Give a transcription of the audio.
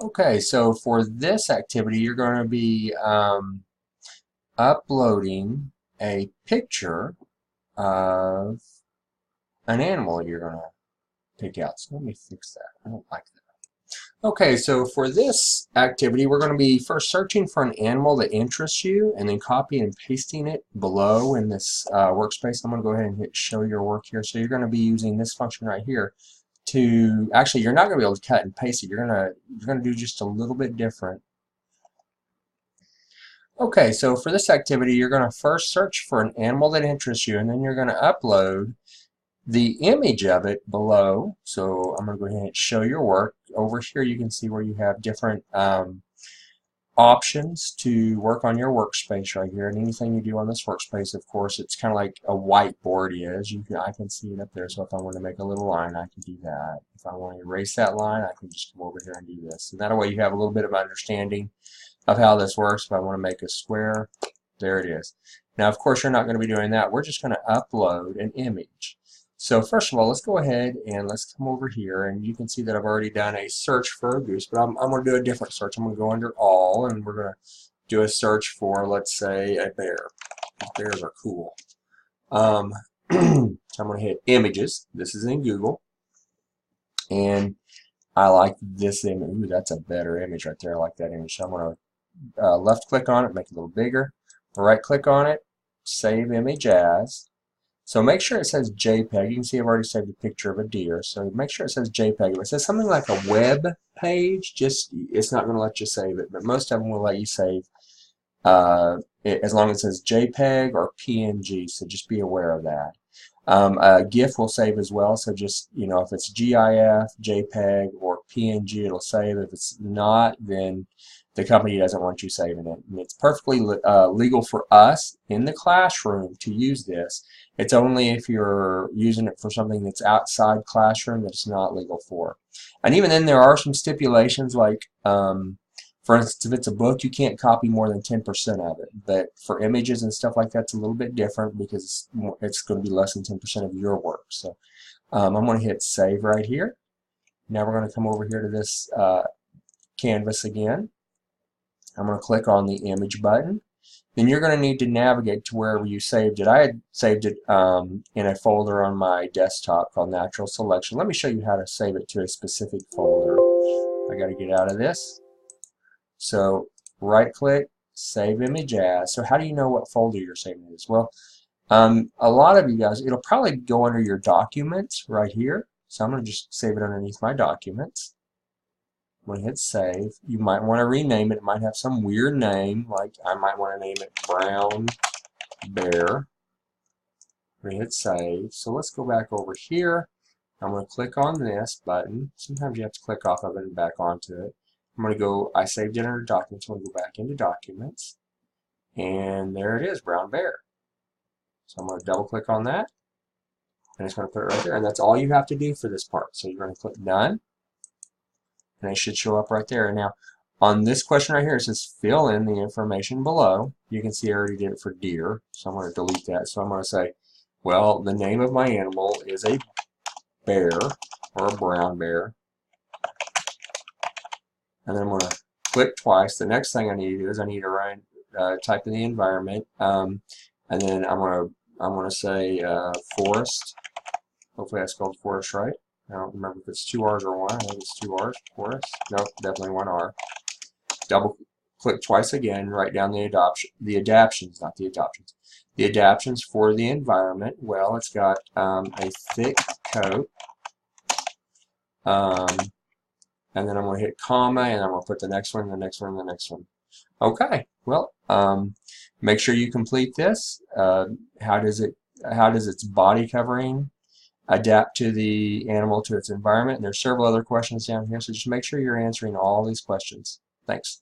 Okay, so for this activity, you're going to be uploading a picture of an animal you're going to pick out. So let me fix that. I don't like that. Okay, so for this activity, we're going to be first searching for an animal that interests you and then copying and pasting it below in this workspace. I'm going to go ahead and hit show your work here. So you're going to be using this function right here to, actually, you're not going to be able to cut and paste it. You're going to do just a little bit different. Okay, so for this activity, you're going to first search for an animal that interests you, and then you're going to upload the image of it below. So I'm going to go ahead and show your work. Over here you can see where you have different options to work on your workspace right here. And anything you do on this workspace, of course, it's kind of like a whiteboard is. I can see it up there. So if I want to make a little line, I can do that. If I want to erase that line, I can just come over here and do this. And that way you have a little bit of understanding of how this works. If I want to make a square, there it is. Now, of course, you're not going to be doing that. We're just going to upload an image. So first of all, let's go ahead and let's come over here, and you can see that I've already done a search for a goose, but I'm going to do a different search. I'm going to go under all, and we're going to do a search for, let's say, a bear. Bears are cool. So I'm going to hit images. This is in Google, and I like this image. Ooh, that's a better image right there. I like that image. So I'm going to left click on it, make it a little bigger. Right click on it, save image as. So make sure it says JPEG. You can see I've already saved a picture of a deer. So make sure it says JPEG. If it says something like a web page, it's not going to let you save it. But most of them will let you save as long as it says JPEG or PNG. So just be aware of that. A GIF will save as well. So just, if it's GIF, JPEG, or PNG, it'll save. If it's not, then the company doesn't want you saving it. And it's perfectly legal for us in the classroom to use this. It's only if you're using it for something that's outside classroom that it's not legal for. And even then, there are some stipulations, like, for instance, if it's a book, you can't copy more than 10% of it. But for images and stuff like that, it's a little bit different because it's going to be less than 10% of your work. So I'm going to hit save right here. Now we're going to come over here to this canvas again. I'm going to click on the image button. Then you're going to need to navigate to wherever you saved it. I had saved it in a folder on my desktop called Natural Selection. Let me show you how to save it to a specific folder. I got to get out of this. So right click, save image as. So how do you know what folder you're saving it as? Well, a lot of you guys, it'll probably go under your documents right here. So I'm going to just save it underneath my documents. I'm going to hit save. You might want to rename it. It might have some weird name, like I might want to name it Brown Bear. I'm going to hit save. So let's go back over here. I'm going to click on this button. Sometimes you have to click off of it and back onto it. I'm going to go, I saved it under documents. I'm going to go back into documents. And there it is, Brown Bear. So I'm going to double click on that. And it's going to put it right there. And that's all you have to do for this part. So you're going to click done. And it should show up right there. And now, on this question right here, it says fill in the information below. You can see I already did it for deer, so I'm going to delete that. So I'm going to say, well, the name of my animal is a bear, or a brown bear. And then I'm going to click twice. The next thing I need to do is I need to type in the environment, and then I'm going to say forest. Hopefully I spelled forest right. I don't remember if it's 2 R's or 1. I think it's 2 R's. Forest. Nope, definitely 1 R. Double click twice again. Write down the adaptions, not the adoptions. The adaptions for the environment. Well, it's got a thick coat. And then I'm going to hit comma, and I'm going to put the next one, the next one, the next one. Okay. Well, make sure you complete this. How does its body covering adapt to the animal, to its environment? And there's several other questions down here, so just make sure you're answering all these questions. Thanks.